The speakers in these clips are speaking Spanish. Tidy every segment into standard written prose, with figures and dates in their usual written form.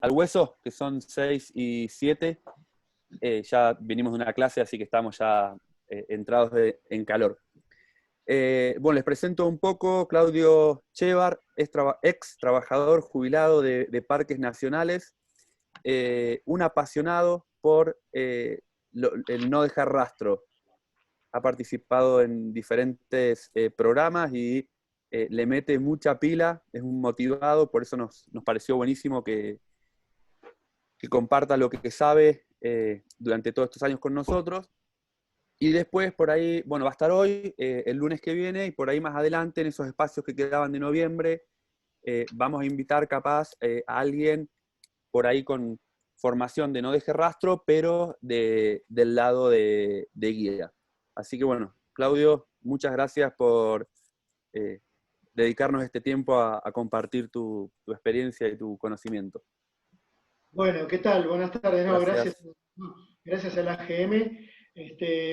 al hueso, que son 6 y 7. Ya venimos de una clase, así que estamos ya entrados en calor. Bueno, les presento un poco. Claudio Chevar es ex trabajador jubilado de Parques Nacionales, un apasionado por el no dejar rastro. Ha participado en diferentes programas y le mete mucha pila, es un motivado, por eso nos pareció buenísimo que comparta lo que sabe durante todos estos años con nosotros. Y después, por ahí, bueno, va a estar hoy, el lunes que viene, y por ahí más adelante, en esos espacios que quedaban de noviembre, vamos a invitar capaz a alguien por ahí con formación de no deje rastro, pero del lado de guía. Así que bueno, Claudio, muchas gracias por dedicarnos este tiempo a compartir tu experiencia y tu conocimiento. Bueno, ¿qué tal? Buenas tardes. No, gracias, Gracias. gracias a la AGM.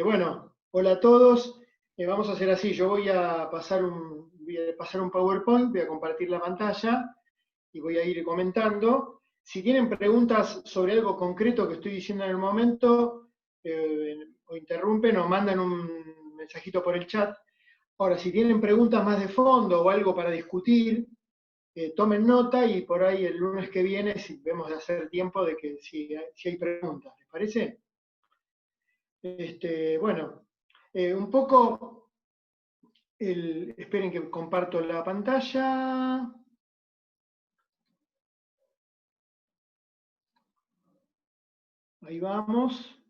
Bueno, hola a todos. Vamos a hacer así. Yo voy a pasar un PowerPoint, voy a compartir la pantalla y voy a ir comentando. Si tienen preguntas sobre algo concreto que estoy diciendo en el momento, o interrumpen o mandan un mensajito por el chat. Ahora, si tienen preguntas más de fondo o algo para discutir, tomen nota y por ahí el lunes que viene si vemos de hacer tiempo de que si hay preguntas, ¿les parece? Bueno, un poco, esperen que comparto la pantalla. Ahí vamos.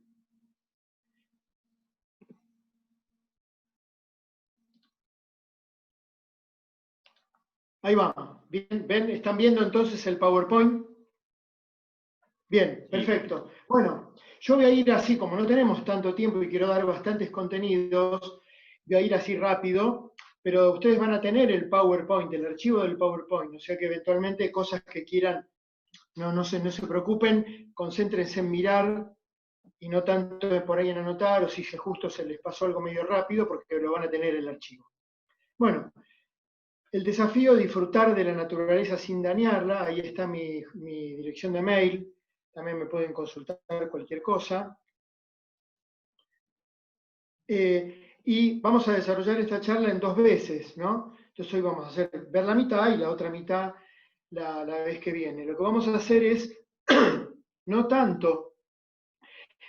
Ahí va. Bien, ¿ven? ¿Están viendo entonces el PowerPoint? Bien, perfecto. Bueno, yo voy a ir así, como no tenemos tanto tiempo y quiero dar bastantes contenidos, voy a ir así rápido, pero ustedes van a tener el PowerPoint, el archivo del PowerPoint, o sea que eventualmente cosas que quieran, no se preocupen, concéntrense en mirar y no tanto por ahí en anotar, o si justo se les pasó algo medio rápido, porque lo van a tener el archivo. Bueno, el desafío, disfrutar de la naturaleza sin dañarla, ahí está mi dirección de mail, también me pueden consultar cualquier cosa. Y vamos a desarrollar esta charla en 2 veces, ¿no? Entonces hoy vamos a hacer ver la mitad y la otra mitad la vez que viene. Lo que vamos a hacer es, no tanto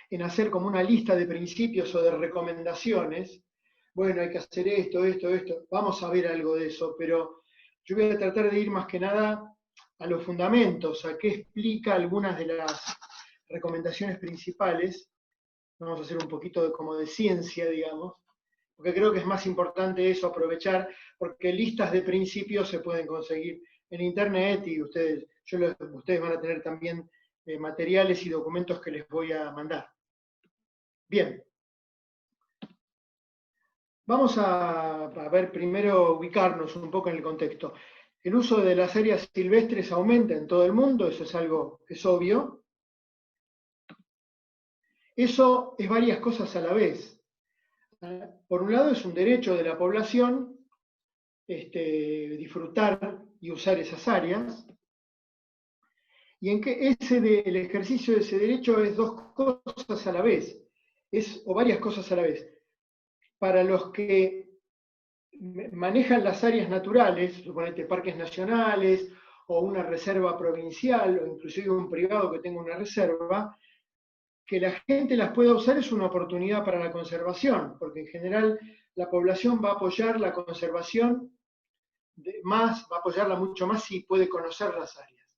en hacer como una lista de principios o de recomendaciones, bueno, hay que hacer esto, esto, esto, vamos a ver algo de eso, pero yo voy a tratar de ir más que nada a los fundamentos, a qué explica algunas de las recomendaciones principales. Vamos a hacer un poquito como de ciencia, digamos, porque creo que es más importante eso, aprovechar, porque listas de principios se pueden conseguir en internet y ustedes van a tener también materiales y documentos que les voy a mandar. Bien. Vamos a ver primero ubicarnos un poco en el contexto. El uso de las áreas silvestres aumenta en todo el mundo, eso es algo que es obvio. Eso es varias cosas a la vez. Por un lado es un derecho de la población disfrutar y usar esas áreas, y en que el ejercicio de ese derecho es 2 cosas a la vez, o varias cosas a la vez. Para los que manejan las áreas naturales, suponete parques nacionales o una reserva provincial, o inclusive un privado que tenga una reserva, que la gente las pueda usar es una oportunidad para la conservación, porque en general la población va a apoyar la conservación va a apoyarla mucho más si puede conocer las áreas.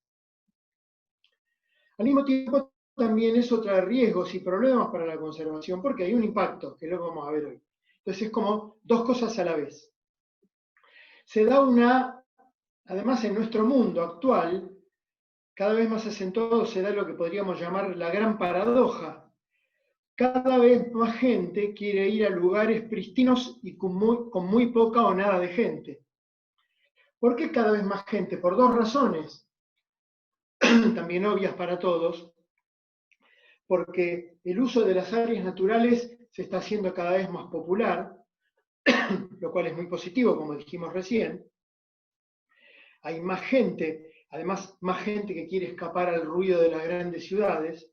Al mismo tiempo, también eso trae riesgos y problemas para la conservación, porque hay un impacto, que lo vamos a ver hoy. Entonces es como 2 cosas a la vez. Se da además en nuestro mundo actual, cada vez más acentuado se da lo que podríamos llamar la gran paradoja. Cada vez más gente quiere ir a lugares pristinos y con muy poca o nada de gente. ¿Por qué cada vez más gente? Por 2 razones, también obvias para todos, porque el uso de las áreas naturales se está haciendo cada vez más popular, lo cual es muy positivo, como dijimos recién. Hay más gente además más gente que quiere escapar al ruido de las grandes ciudades,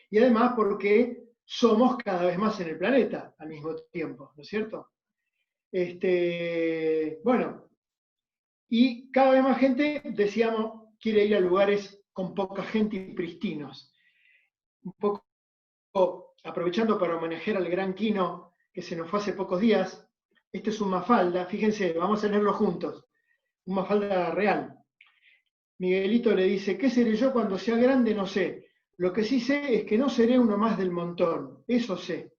y además porque somos cada vez más en el planeta al mismo tiempo, ¿no es cierto? Bueno, y cada vez más gente, decíamos, quiere ir a lugares con poca gente y pristinos. Un poco aprovechando para homenajear al gran Quino que se nos fue hace pocos días, este es un Mafalda, fíjense, vamos a leerlo juntos, un Mafalda real. Miguelito le dice, ¿qué seré yo cuando sea grande? No sé. Lo que sí sé es que no seré uno más del montón, eso sé.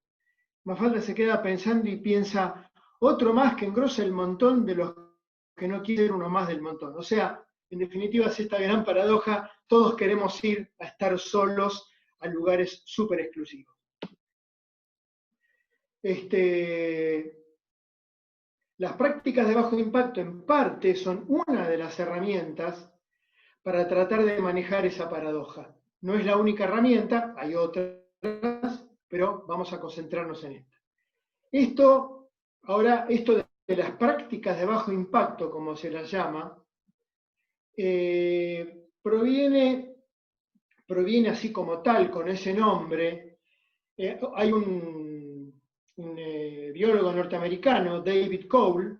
Mafalda se queda pensando y piensa, otro más que engrosa el montón de los que no quieren uno más del montón. O sea, en definitiva es esta gran paradoja, todos queremos ir a estar solos a lugares súper exclusivos. Las prácticas de bajo impacto en parte son una de las herramientas para tratar de manejar esa paradoja. No es la única herramienta, hay otras, pero vamos a concentrarnos en esta. Esto de las prácticas de bajo impacto, como se las llama, proviene así como tal, con ese nombre. Hay un biólogo norteamericano, David Cole,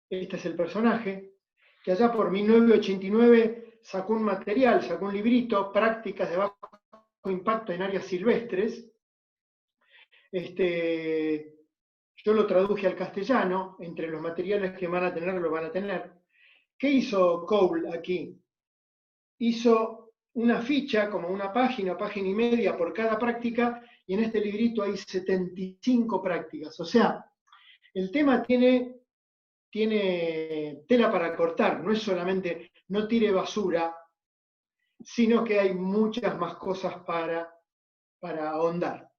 este es el personaje, que allá por 1989 sacó un librito, Prácticas de bajo impacto en áreas silvestres. Yo lo traduje al castellano, entre los materiales que van a tener, lo van a tener. ¿Qué hizo Cole aquí? Hizo una ficha, como una página y media por cada práctica, y en este librito hay 75 prácticas. O sea, el tema tiene tela para cortar, no es solamente no tire basura, sino que hay muchas más cosas para ahondar.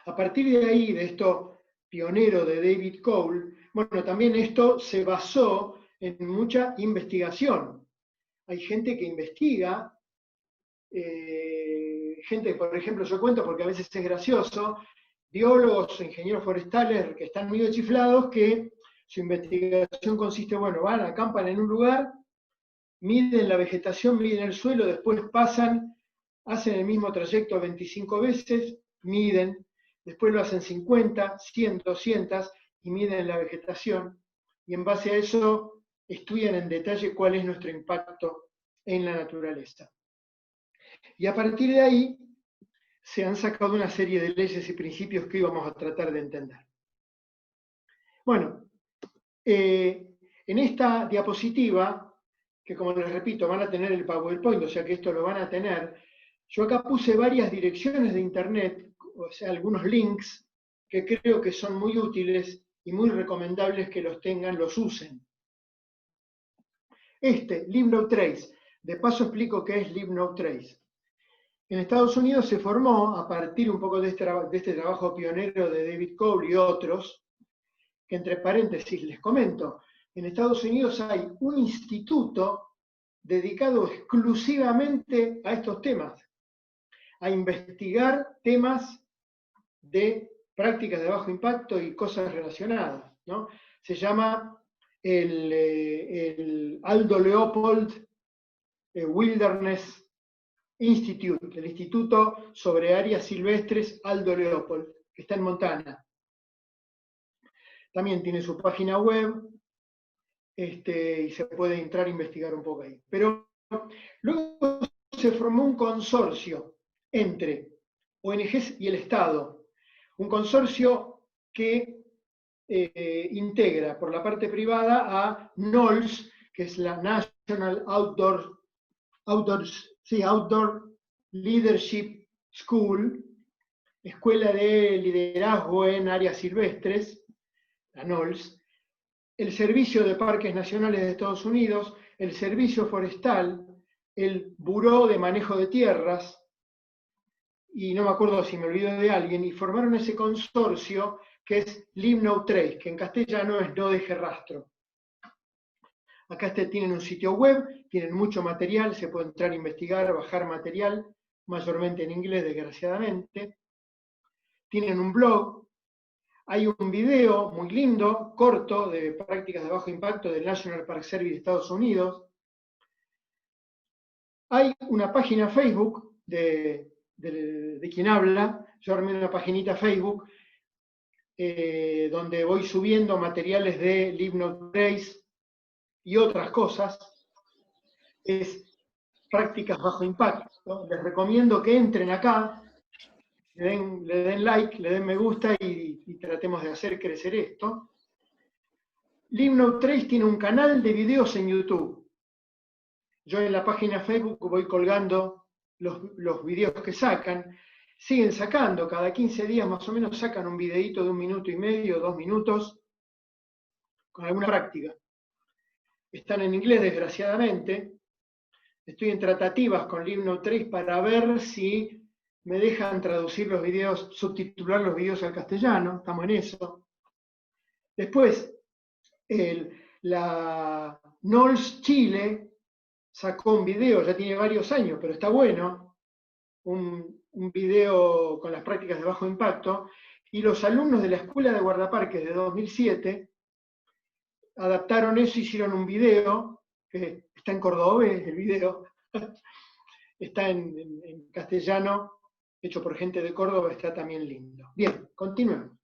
A partir de ahí, de esto pionero de David Cole, bueno, también esto se basó en mucha investigación. Hay gente que investiga, gente, por ejemplo, yo cuento porque a veces es gracioso, biólogos o ingenieros forestales que están medio chiflados, que su investigación consiste, bueno, van, acampan en un lugar, miden la vegetación, miden el suelo, después pasan, hacen el mismo trayecto 25 veces, miden, después lo hacen 50, 100, 200 y miden la vegetación, y en base a eso estudian en detalle cuál es nuestro impacto en la naturaleza. Y a partir de ahí se han sacado una serie de leyes y principios que hoy vamos a tratar de entender. Bueno, en esta diapositiva, que como les repito, van a tener el PowerPoint, o sea que esto lo van a tener, yo acá puse varias direcciones de internet, o sea, algunos links que creo que son muy útiles y muy recomendables que los tengan, los usen. LibNoTrace, de paso explico qué es LibNoTrace. En Estados Unidos se formó, a partir un poco de este trabajo pionero de David Cole y otros, que entre paréntesis les comento, en Estados Unidos hay un instituto dedicado exclusivamente a estos temas, a investigar temas de prácticas de bajo impacto y cosas relacionadas, ¿no? Se llama el Aldo Leopold Wilderness Institute, el Instituto sobre Áreas Silvestres Aldo Leopold, que está en Montana. También tiene su página web, y se puede entrar a investigar un poco ahí. Pero luego se formó un consorcio entre ONGs y el Estado, un consorcio que integra por la parte privada a NOLS, que es la National Outdoor Leadership School, Escuela de Liderazgo en Áreas Silvestres, la NOLS, el Servicio de Parques Nacionales de Estados Unidos, el Servicio Forestal, el Buró de Manejo de Tierras, y no me acuerdo si me olvido de alguien, y formaron ese consorcio que es LibNoTrace, que en castellano es No Deje Rastro. Acá tienen un sitio web, tienen mucho material, se puede entrar a investigar, bajar material, mayormente en inglés, desgraciadamente. Tienen un blog. Hay un video muy lindo, corto, de prácticas de bajo impacto del National Park Service de Estados Unidos. Hay una página Facebook de quien habla. Yo armé una paginita Facebook donde voy subiendo materiales de Live No Trace y otras cosas. Es prácticas bajo impacto. Les recomiendo que entren acá, le den like, le den me gusta y tratemos de hacer crecer esto. Live No Trace tiene un canal de videos en YouTube. Yo en la página Facebook voy colgando los videos que sacan. Siguen sacando, cada 15 días más o menos sacan un videíto de 1 minuto y medio, 2 minutos, con alguna práctica. Están en inglés, desgraciadamente. Estoy en tratativas con Live No Trace para ver si me dejan traducir los videos, subtitular los videos al castellano. Estamos en eso. Después, la NOLS Chile sacó un video, ya tiene varios años, pero está bueno, un video con las prácticas de bajo impacto, y los alumnos de la Escuela de Guardaparques de 2007 adaptaron eso, hicieron un video, que está en cordobés el video, está en castellano, hecho por gente de Córdoba, está también lindo. Bien, continuemos.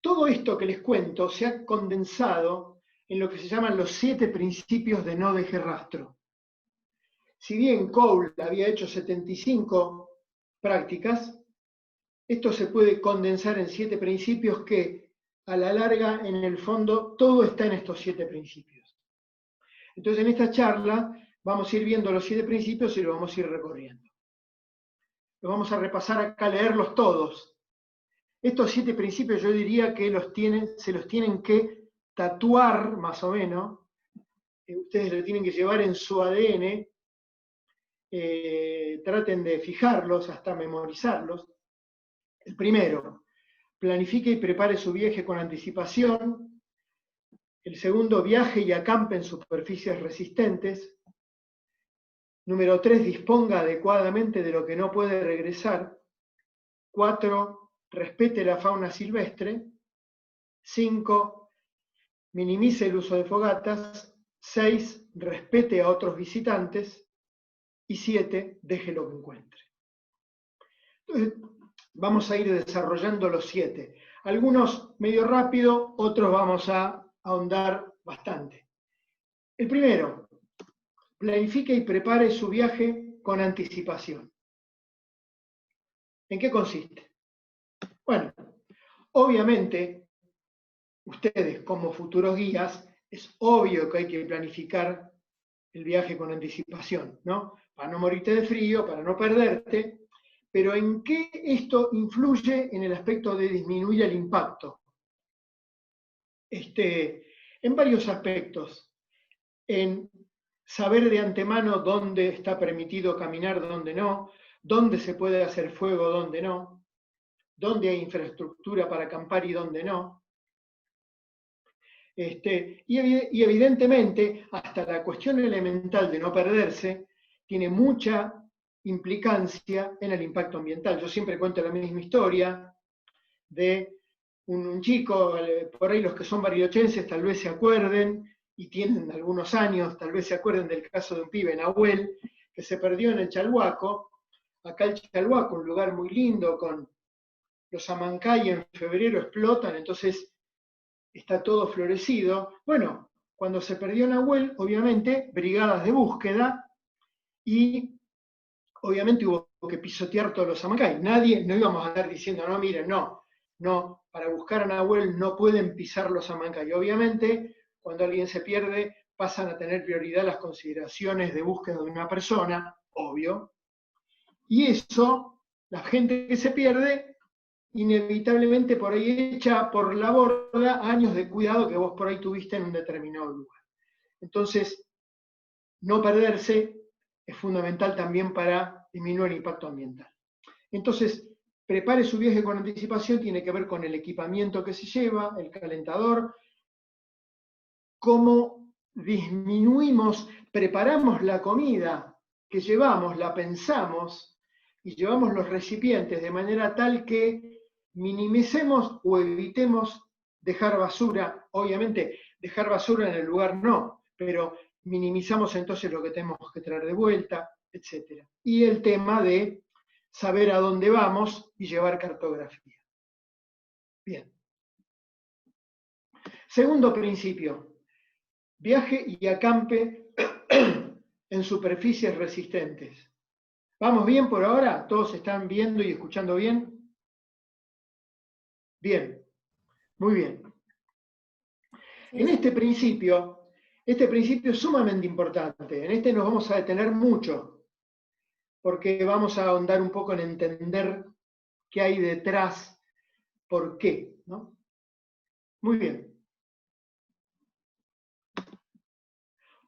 Todo esto que les cuento se ha condensado en lo que se llaman los 7 principios de no deje rastro. Si bien Cole había hecho 75 prácticas, esto se puede condensar en 7 principios que, a la larga, en el fondo, todo está en estos 7 principios. Entonces, en esta charla vamos a ir viendo los 7 principios y los vamos a ir recorriendo. Los vamos a repasar acá, leerlos todos. Estos 7 principios yo diría que se los tienen que tatuar, más o menos. Ustedes lo tienen que llevar en su ADN. Traten de fijarlos, hasta memorizarlos. El primero, planifique y prepare su viaje con anticipación. El segundo, viaje y acampe en superficies resistentes. Número 3, disponga adecuadamente de lo que no puede regresar. 4, respete la fauna silvestre. 5, minimice el uso de fogatas. 6, respete a otros visitantes. Y 7, deje lo que encuentre. Entonces, vamos a ir desarrollando los 7. Algunos medio rápido, otros vamos a ahondar bastante. El primero, planifique y prepare su viaje con anticipación. ¿En qué consiste? Bueno, obviamente, ustedes como futuros guías, es obvio que hay que planificar el viaje con anticipación, ¿no? Para no morirte de frío, para no perderte, pero ¿en qué esto influye en el aspecto de disminuir el impacto? En varios aspectos. En saber de antemano dónde está permitido caminar, dónde no, dónde se puede hacer fuego, dónde no, dónde hay infraestructura para acampar y dónde no. Y evidentemente, hasta la cuestión elemental de no perderse tiene mucha implicancia en el impacto ambiental. Yo siempre cuento la misma historia de un chico, por ahí los que son barilochenses tal vez se acuerden, y tienen algunos años, tal vez se acuerden del caso de un pibe, Nahuel, que se perdió en el Chalhuaco. Acá el Chalhuaco, un lugar muy lindo, con los amancay en febrero explotan, entonces está todo florecido. Bueno, cuando se perdió Nahuel, obviamente, brigadas de búsqueda, y obviamente hubo que pisotear todos los amancay. No íbamos a andar diciendo, no, miren, no, para buscar a Nahuel no pueden pisar los amancay. Obviamente, cuando alguien se pierde, pasan a tener prioridad las consideraciones de búsqueda de una persona, obvio. Y eso, la gente que se pierde, inevitablemente por ahí echa por la borda años de cuidado que vos por ahí tuviste en un determinado lugar. Entonces, no perderse es fundamental también para disminuir el impacto ambiental. Entonces, prepare su viaje con anticipación, tiene que ver con el equipamiento que se lleva, el calentador, cómo disminuimos, preparamos la comida que llevamos, la pensamos y llevamos los recipientes de manera tal que minimicemos o evitemos dejar basura. Obviamente, dejar basura en el lugar no, pero minimizamos entonces lo que tenemos que traer de vuelta, etc. Y el tema de saber a dónde vamos y llevar cartografía. Bien. Segundo principio, viaje y acampe en superficies resistentes. ¿Vamos bien por ahora? ¿Todos están viendo y escuchando bien? Bien, muy bien. En este principio es sumamente importante. En este nos vamos a detener mucho, porque vamos a ahondar un poco en entender qué hay detrás, por qué, ¿no? Muy bien.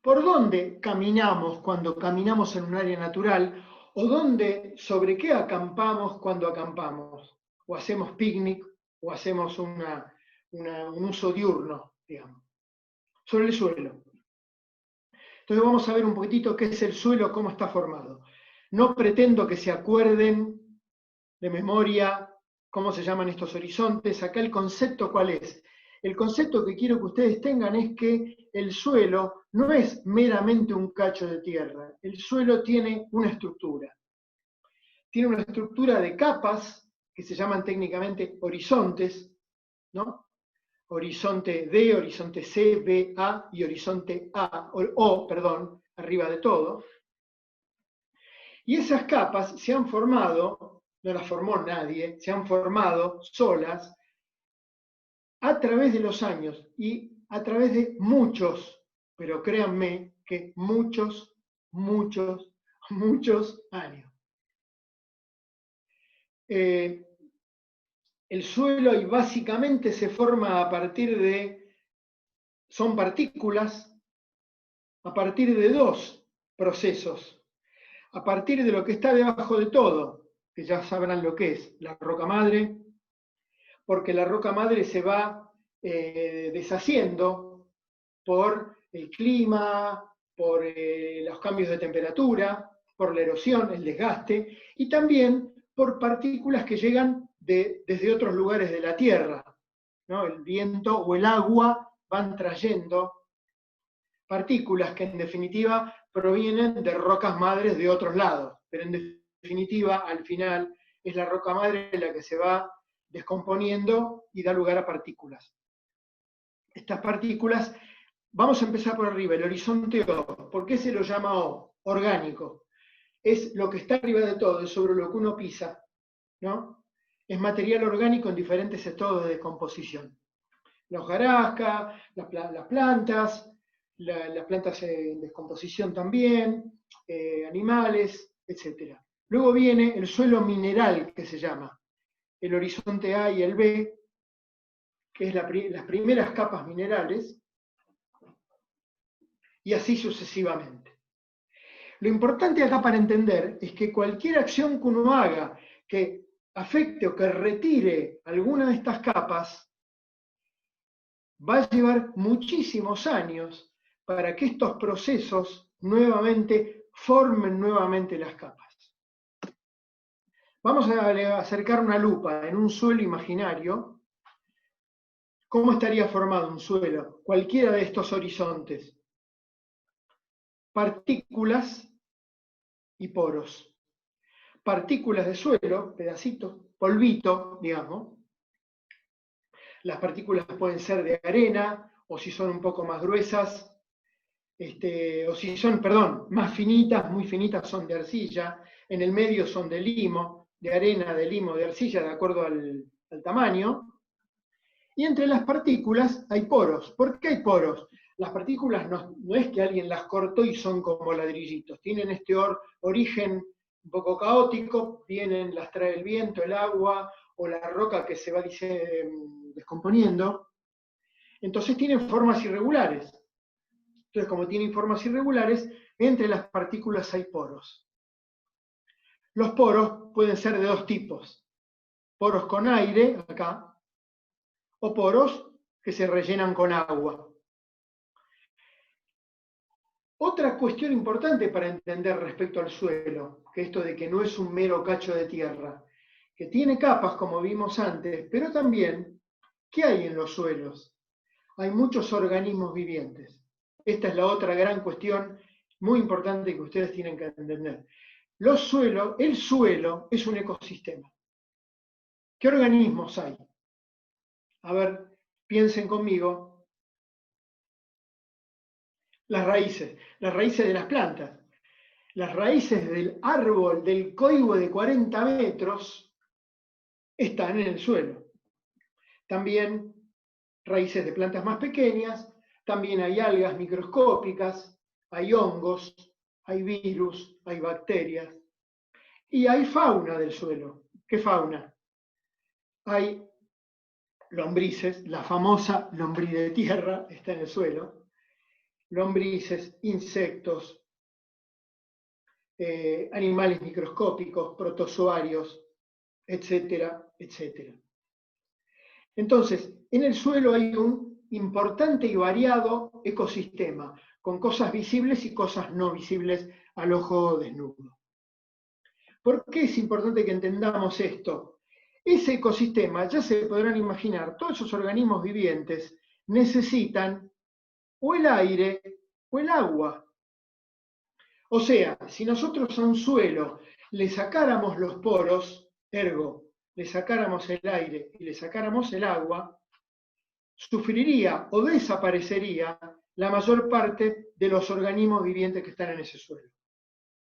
¿Por dónde caminamos cuando caminamos en un área natural? ¿O sobre qué acampamos cuando acampamos? ¿O hacemos picnic? ¿O hacemos un uso diurno, digamos? Sobre el suelo. Entonces vamos a ver un poquitito qué es el suelo, cómo está formado. No pretendo que se acuerden de memoria cómo se llaman estos horizontes. Acá el concepto, ¿cuál es? El concepto que quiero que ustedes tengan es que el suelo no es meramente un cacho de tierra. El suelo tiene una estructura. Tiene una estructura de capas que se llaman técnicamente horizontes, ¿no? Horizonte D, horizonte C, B, A y horizonte O, arriba de todo. Y esas capas se han formado, no las formó nadie, se han formado solas a través de los años y a través de muchos, pero créanme que muchos años. El suelo y básicamente se forma a partir son partículas, a partir de dos procesos. A partir de lo que está debajo de todo, que ya sabrán lo que es, la roca madre, porque la roca madre se va deshaciendo por el clima, por los cambios de temperatura, por la erosión, el desgaste, y también por partículas que llegan desde otros lugares de la Tierra, ¿no? El viento o el agua van trayendo partículas que en definitiva provienen de rocas madres de otros lados, pero en definitiva al final es la roca madre la que se va descomponiendo y da lugar a partículas. Estas partículas, vamos a empezar por arriba, el horizonte O. ¿Por qué se lo llama O? Orgánico. Es lo que está arriba de todo, es sobre lo que uno pisa, ¿no? Es material orgánico en diferentes estados de descomposición. La hojarasca, las plantas en descomposición también, animales, etc. Luego viene el suelo mineral, que se llama, el horizonte A y el B, que es las primeras capas minerales, y así sucesivamente. Lo importante acá para entender es que cualquier acción que uno haga que afecte o que retire alguna de estas capas, va a llevar muchísimos años para que estos procesos nuevamente formen nuevamente las capas. Vamos a acercar una lupa en un suelo imaginario. ¿Cómo estaría formado un suelo? Cualquiera de estos horizontes. Partículas y poros. Partículas de suelo, pedacitos, polvito, digamos. Las partículas pueden ser de arena, o si son un poco más gruesas, o si son, más finitas, muy finitas, son de arcilla. En el medio son de limo, de arena, de limo, de arcilla, de acuerdo al tamaño. Y entre las partículas hay poros. ¿Por qué hay poros? Las partículas no es que alguien las cortó y son como ladrillitos. Tienen este origen un poco caótico, las trae el viento, el agua o la roca que se va descomponiendo. Entonces tienen formas irregulares. Entonces, como tienen formas irregulares, entre las partículas hay poros. Los poros pueden ser de dos tipos. Poros con aire, acá, o poros que se rellenan con agua. Otra cuestión importante para entender respecto al suelo, que esto de que no es un mero cacho de tierra, que tiene capas, como vimos antes, pero también, ¿qué hay en los suelos? Hay muchos organismos vivientes. Esta es la otra gran cuestión muy importante que ustedes tienen que entender. El suelo es un ecosistema. ¿Qué organismos hay? A ver, piensen conmigo. Las raíces de las plantas. Las raíces del árbol del coigüe de 40 metros están en el suelo. También raíces de plantas más pequeñas, también hay algas microscópicas, hay hongos, hay virus, hay bacterias. Y hay fauna del suelo. ¿Qué fauna? Hay lombrices, la famosa lombriz de tierra está en el suelo, lombrices, insectos, animales microscópicos, protozoarios, etcétera, etcétera. Entonces, en el suelo hay un importante y variado ecosistema, con cosas visibles y cosas no visibles al ojo desnudo. ¿Por qué es importante que entendamos esto? Ese ecosistema, ya se podrán imaginar, todos esos organismos vivientes necesitan o el aire o el agua. O sea, si nosotros a un suelo le sacáramos los poros, ergo, le sacáramos el aire y le sacáramos el agua, sufriría o desaparecería la mayor parte de los organismos vivientes que están en ese suelo.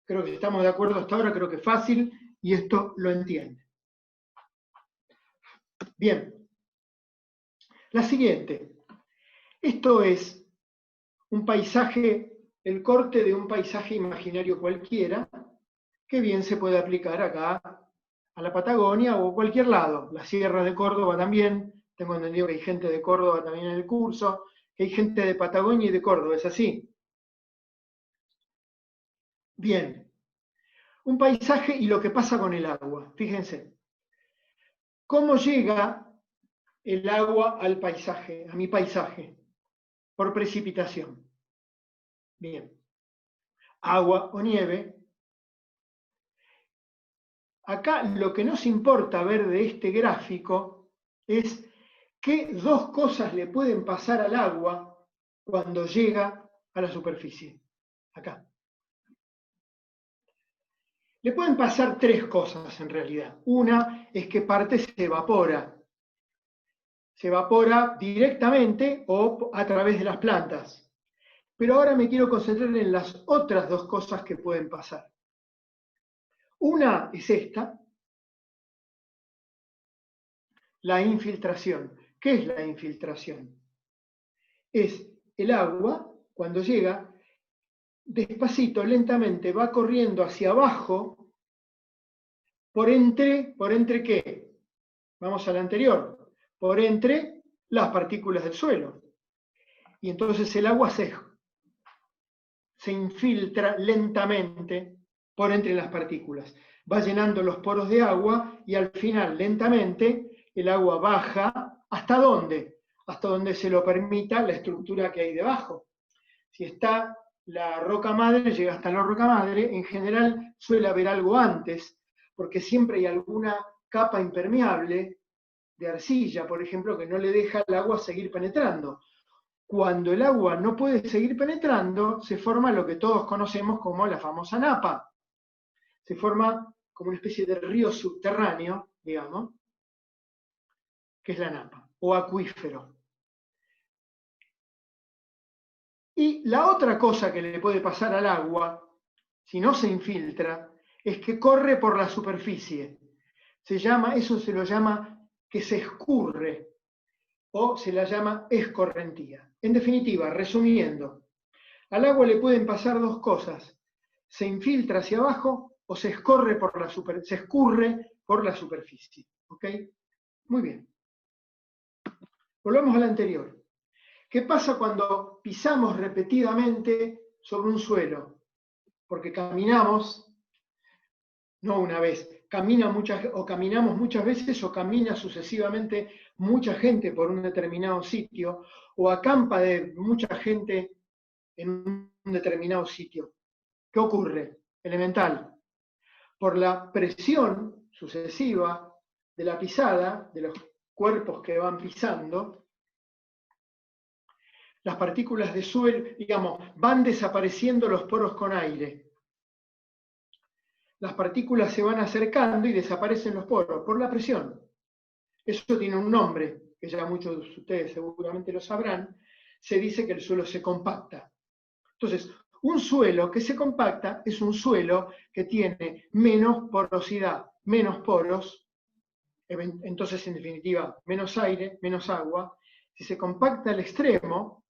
Creo que estamos de acuerdo hasta ahora, creo que es fácil y esto lo entiende. Bien, la siguiente. Esto es un paisaje, el corte de un paisaje imaginario cualquiera, que bien se puede aplicar acá a la Patagonia o cualquier lado. Las sierras de Córdoba también, tengo entendido que hay gente de Córdoba también en el curso, que hay gente de Patagonia y de Córdoba, ¿es así? Bien. Un paisaje y lo que pasa con el agua. Fíjense. ¿Cómo llega el agua al paisaje, a mi paisaje? Por precipitación. Bien. Agua o nieve. Acá lo que nos importa ver de este gráfico es qué dos cosas le pueden pasar al agua cuando llega a la superficie. Acá. Le pueden pasar tres cosas en realidad. Una es que parte se evapora. Se evapora directamente o a través de las plantas. Pero ahora me quiero concentrar en las otras dos cosas que pueden pasar. Una es esta, la infiltración. ¿Qué es la infiltración? Es el agua, cuando llega, despacito, lentamente, va corriendo hacia abajo, ¿por entre qué? Vamos a la anterior, por entre las partículas del suelo. Y entonces el agua se infiltra lentamente por entre las partículas. Va llenando los poros de agua y al final, lentamente, el agua baja. ¿Hasta dónde? Hasta donde se lo permita la estructura que hay debajo. Si está la roca madre, llega hasta la roca madre, en general suele haber algo antes, porque siempre hay alguna capa impermeable de arcilla, por ejemplo, que no le deja al agua seguir penetrando. Cuando el agua no puede seguir penetrando, se forma lo que todos conocemos como la famosa napa. Se forma como una especie de río subterráneo, digamos, que es la napa, o acuífero. Y la otra cosa que le puede pasar al agua, si no se infiltra, es que corre por la superficie. Eso se lo llama que se escurre, o se la llama escorrentía. En definitiva, resumiendo, al agua le pueden pasar dos cosas: se infiltra hacia abajo o se escurre por la superficie. ¿Ok? Muy bien. Volvamos a la anterior. ¿Qué pasa cuando pisamos repetidamente sobre un suelo? Porque caminamos, no una vez, caminamos muchas veces o camina sucesivamente mucha gente por un determinado sitio o acampa de mucha gente en un determinado sitio. ¿Qué ocurre? Elemental. Por la presión sucesiva de la pisada, de los cuerpos que van pisando, las partículas de suelo, digamos, van desapareciendo los poros con aire. Las partículas se van acercando y desaparecen los poros por la presión. Eso tiene un nombre, que ya muchos de ustedes seguramente lo sabrán. Se dice que el suelo se compacta. Entonces, un suelo que se compacta es un suelo que tiene menos porosidad, menos poros, entonces en definitiva menos aire, menos agua. Si se compacta al extremo,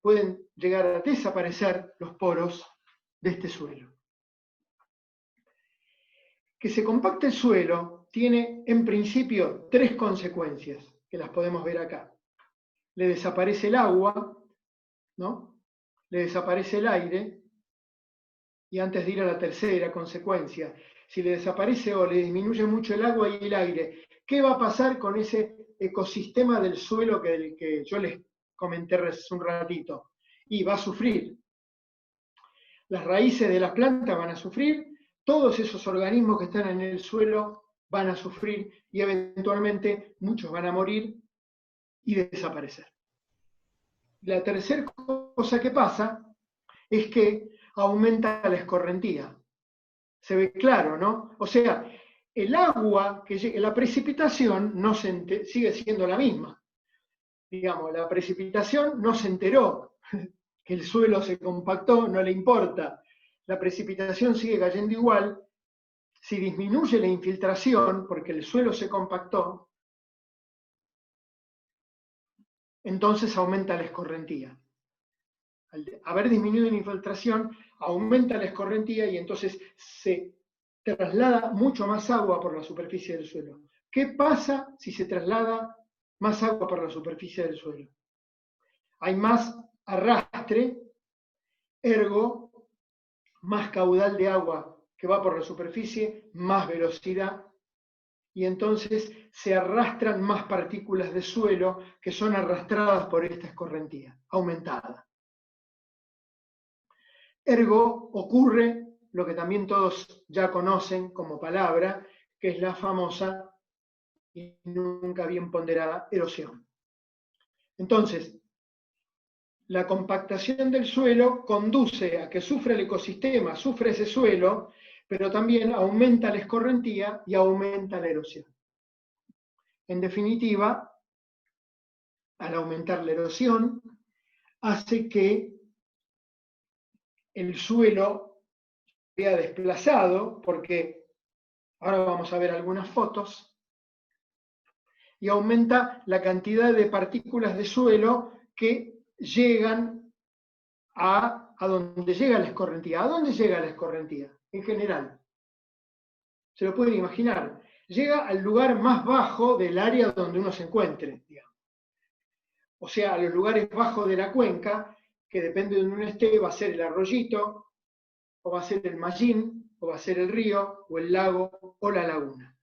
pueden llegar a desaparecer los poros de este suelo. Que se compacte el suelo tiene en principio 3 consecuencias, que las podemos ver acá. Le desaparece el agua, ¿no? Le desaparece el aire, y antes de ir a la tercera consecuencia, si le desaparece o le disminuye mucho el agua y el aire, ¿qué va a pasar con ese ecosistema del suelo que yo les comenté hace un ratito? Y va a sufrir. Las raíces de las plantas van a sufrir, todos esos organismos que están en el suelo van a sufrir y eventualmente muchos van a morir y desaparecer. La tercera cosa que pasa es que aumenta la escorrentía. Se ve claro, ¿no? O sea, el agua, la precipitación no sigue siendo la misma. Digamos, la precipitación no se enteró que el suelo se compactó, no le importa. La precipitación sigue cayendo igual. Si disminuye la infiltración, porque el suelo se compactó, entonces aumenta la escorrentía. Al haber disminuido la infiltración, aumenta la escorrentía y entonces se traslada mucho más agua por la superficie del suelo. ¿Qué pasa si se traslada más agua por la superficie del suelo? Hay más arrastre, ergo, más caudal de agua que va por la superficie, más velocidad, y entonces se arrastran más partículas de suelo que son arrastradas por esta escorrentía, aumentada. Ergo, ocurre lo que también todos ya conocen como palabra, que es la famosa y nunca bien ponderada erosión. Entonces, la compactación del suelo conduce a que sufra el ecosistema, sufre ese suelo, pero también aumenta la escorrentía y aumenta la erosión. En definitiva, al aumentar la erosión, hace que el suelo sea desplazado, porque ahora vamos a ver algunas fotos, y aumenta la cantidad de partículas de suelo que llegan a donde llega la escorrentía. ¿A dónde llega la escorrentía? En general. Se lo pueden imaginar. Llega al lugar más bajo del área donde uno se encuentre, digamos. O sea, a los lugares bajos de la cuenca, que depende de donde uno esté, va a ser el arroyito, o va a ser el mallín, o va a ser el río, o el lago, o la laguna.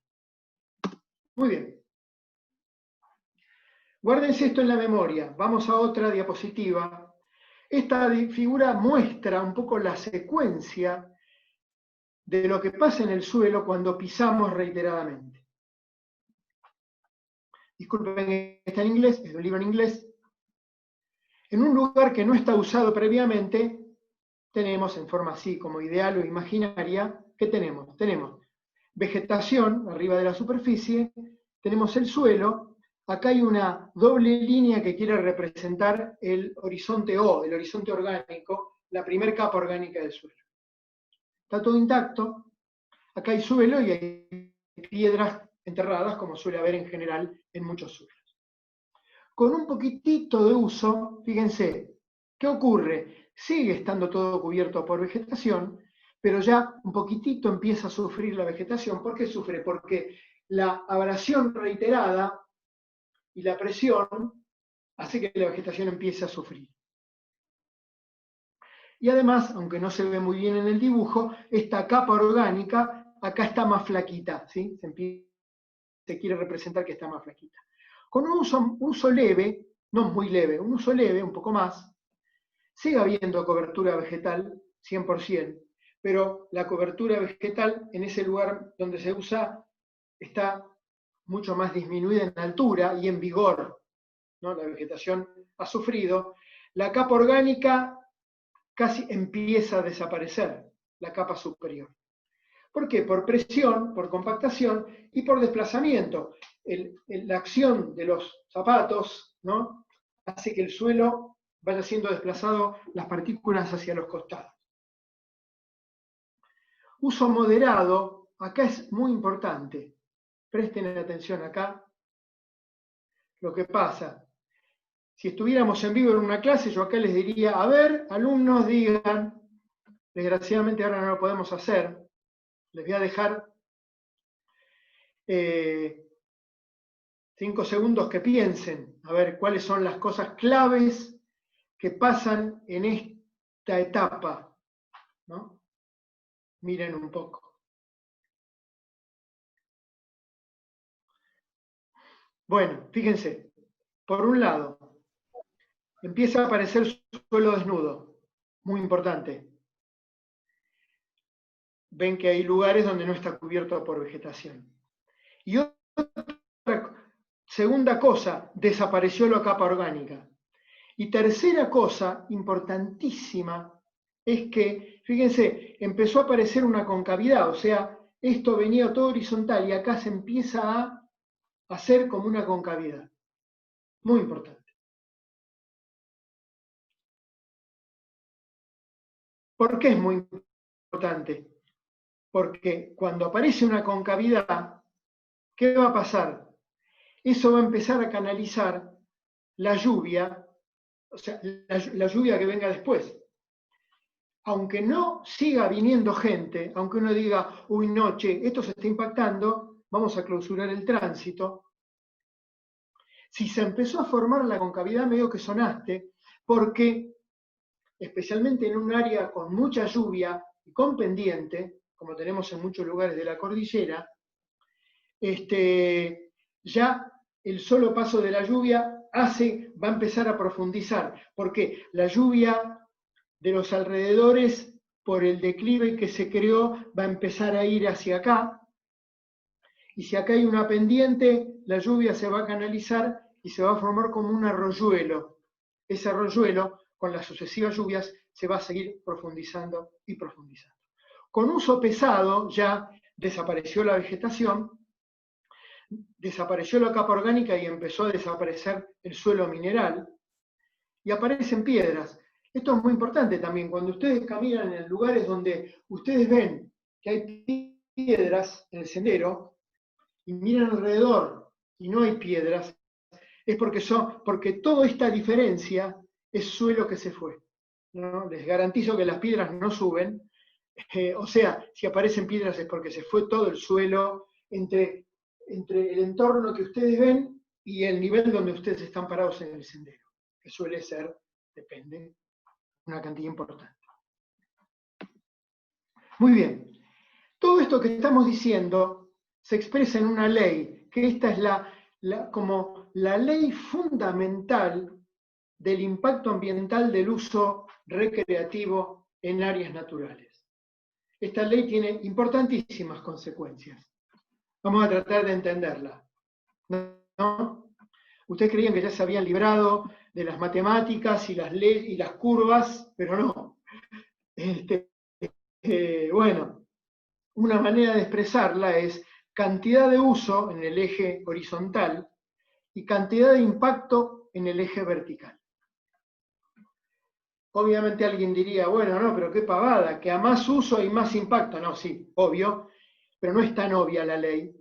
Muy bien. Guárdense esto en la memoria. Vamos a otra diapositiva. Esta figura muestra un poco la secuencia de lo que pasa en el suelo cuando pisamos reiteradamente. Disculpen, está en inglés, es un libro en inglés. En un lugar que no está usado previamente, tenemos en forma así como ideal o imaginaria, ¿qué tenemos? Tenemos vegetación arriba de la superficie, tenemos el suelo, acá hay una doble línea que quiere representar el horizonte O, el horizonte orgánico, la primera capa orgánica del suelo. Está todo intacto, acá hay suelo y hay piedras enterradas, como suele haber en general en muchos suelos. Con un poquitito de uso, fíjense, ¿qué ocurre? Sigue estando todo cubierto por vegetación, pero ya un poquitito empieza a sufrir la vegetación. ¿Por qué sufre? Porque la abrasión reiterada y la presión hace que la vegetación empiece a sufrir. Y además, aunque no se ve muy bien en el dibujo, esta capa orgánica acá está más flaquita, ¿sí? Se quiere representar que está más flaquita. Con un uso leve, no muy leve, un uso leve, un poco más, sigue habiendo cobertura vegetal, 100%, pero la cobertura vegetal en ese lugar donde se usa está mucho más disminuida en altura y en vigor, ¿no? La vegetación ha sufrido, la capa orgánica casi empieza a desaparecer, la capa superior. ¿Por qué? Por presión, por compactación y por desplazamiento. La acción de los zapatos, ¿no?, hace que el suelo vaya siendo desplazado, las partículas hacia los costados. Uso moderado, acá es muy importante. Presten atención acá. Lo que pasa, si estuviéramos en vivo en una clase, yo acá les diría, a ver, alumnos, digan, desgraciadamente ahora no lo podemos hacer, les voy a dejar 5 segundos que piensen, a ver cuáles son las cosas claves que pasan en esta etapa, ¿no? Miren un poco. Bueno, fíjense, por un lado, empieza a aparecer suelo desnudo, muy importante. Ven que hay lugares donde no está cubierto por vegetación. Y otra, segunda cosa, desapareció la capa orgánica. Y tercera cosa, importantísima, es que, fíjense, empezó a aparecer una concavidad, o sea, esto venía todo horizontal y acá se empieza a hacer como una concavidad. Muy importante. ¿Por qué es muy importante? Porque cuando aparece una concavidad, ¿qué va a pasar? Eso va a empezar a canalizar la lluvia, o sea, la lluvia que venga después. Aunque no siga viniendo gente, aunque uno diga, uy, no, che, esto se está impactando, vamos a clausurar el tránsito. Si se empezó a formar la concavidad, medio que sonaste, porque especialmente en un área con mucha lluvia y con pendiente, como tenemos en muchos lugares de la cordillera, ya el solo paso de la lluvia va a empezar a profundizar, porque la lluvia de los alrededores, por el declive que se creó, va a empezar a ir hacia acá, y si acá hay una pendiente, la lluvia se va a canalizar y se va a formar como un arroyuelo. Ese arroyuelo, con las sucesivas lluvias, se va a seguir profundizando y profundizando. Con uso pesado ya desapareció la vegetación, desapareció la capa orgánica y empezó a desaparecer el suelo mineral, y aparecen piedras. Esto es muy importante también, cuando ustedes caminan en lugares donde ustedes ven que hay piedras en el sendero, y miran alrededor y no hay piedras, es porque toda esta diferencia es suelo que se fue, ¿no? Les garantizo que las piedras no suben, o sea, si aparecen piedras es porque se fue todo el suelo entre el entorno que ustedes ven y el nivel donde ustedes están parados en el sendero, que suele ser, depende, una cantidad importante. Muy bien, todo esto que estamos diciendo se expresa en una ley, que esta es como la ley fundamental del impacto ambiental del uso recreativo en áreas naturales. Esta ley tiene importantísimas consecuencias. Vamos a tratar de entenderla, ¿no? Ustedes creían que ya se habían librado de las matemáticas y las curvas, pero no. Bueno, una manera de expresarla es cantidad de uso en el eje horizontal y cantidad de impacto en el eje vertical. Obviamente alguien diría, bueno, no, pero qué pavada, que a más uso hay más impacto. No, sí, obvio, pero no es tan obvia la ley.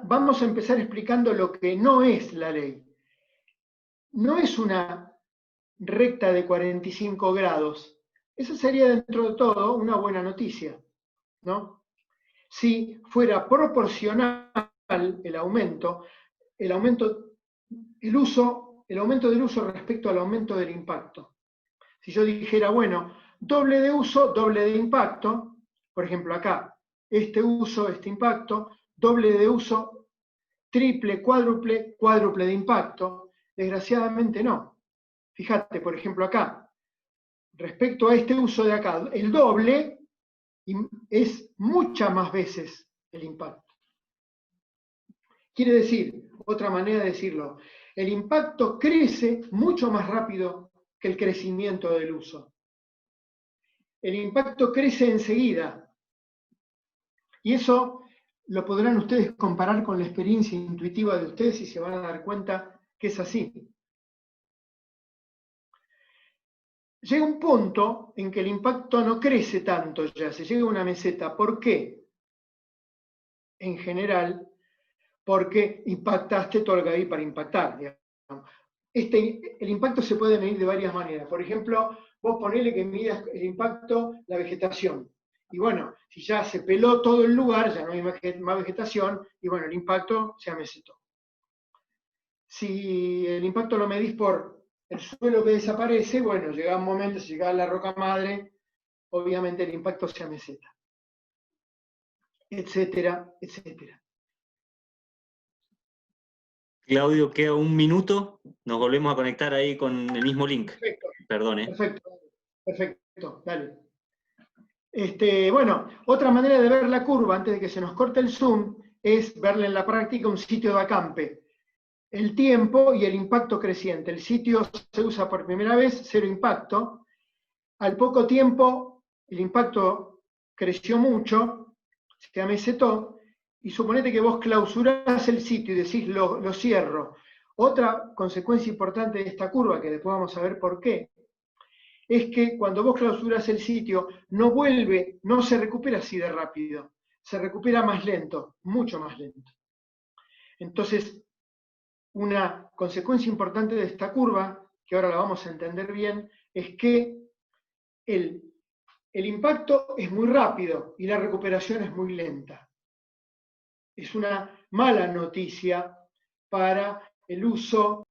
Vamos a empezar explicando lo que no es la ley. No es una recta de 45 grados. Eso sería dentro de todo una buena noticia, ¿no? Si fuera proporcional el aumento del uso respecto al aumento del impacto. Si yo dijera, bueno, doble de uso, doble de impacto, por ejemplo acá, este uso, este impacto, doble de uso, triple, cuádruple de impacto, desgraciadamente no. Fíjate, por ejemplo acá, respecto a este uso de acá, el doble es muchas más veces el impacto. Quiere decir, otra manera de decirlo, el impacto crece mucho más rápido que el crecimiento del uso. El impacto crece enseguida. Y eso lo podrán ustedes comparar con la experiencia intuitiva de ustedes y se van a dar cuenta que es así. Llega un punto en que el impacto no crece tanto ya, se llega a una meseta. ¿Por qué? En general, porque impactaste todo lo que había para impactar. Digamos. El impacto se puede medir de varias maneras. Por ejemplo, vos ponele que midas el impacto, la vegetación. Y bueno, si ya se peló todo el lugar, ya no hay más vegetación, y bueno, el impacto se amesetó. Si el impacto lo medís por el suelo que desaparece, bueno, llega un momento, si llega a la roca madre, obviamente el impacto se ameseta. Etcétera, etcétera. Claudio, queda un minuto, nos volvemos a conectar ahí con el mismo link. Perfecto. Perdón, Perfecto, dale. Bueno, otra manera de ver la curva, antes de que se nos corte el zoom, es verle en la práctica un sitio de acampe. El tiempo y el impacto creciente. El sitio se usa por primera vez, cero impacto. Al poco tiempo, el impacto creció mucho, se amesetó, y suponete que vos clausurás el sitio y decís lo cierro. Otra consecuencia importante de esta curva, que después vamos a ver por qué, es que cuando vos clausuras el sitio, no se recupera así de rápido, se recupera más lento, mucho más lento. Entonces, una consecuencia importante de esta curva, que ahora la vamos a entender bien, es que el impacto es muy rápido y la recuperación es muy lenta. Es una mala noticia para el uso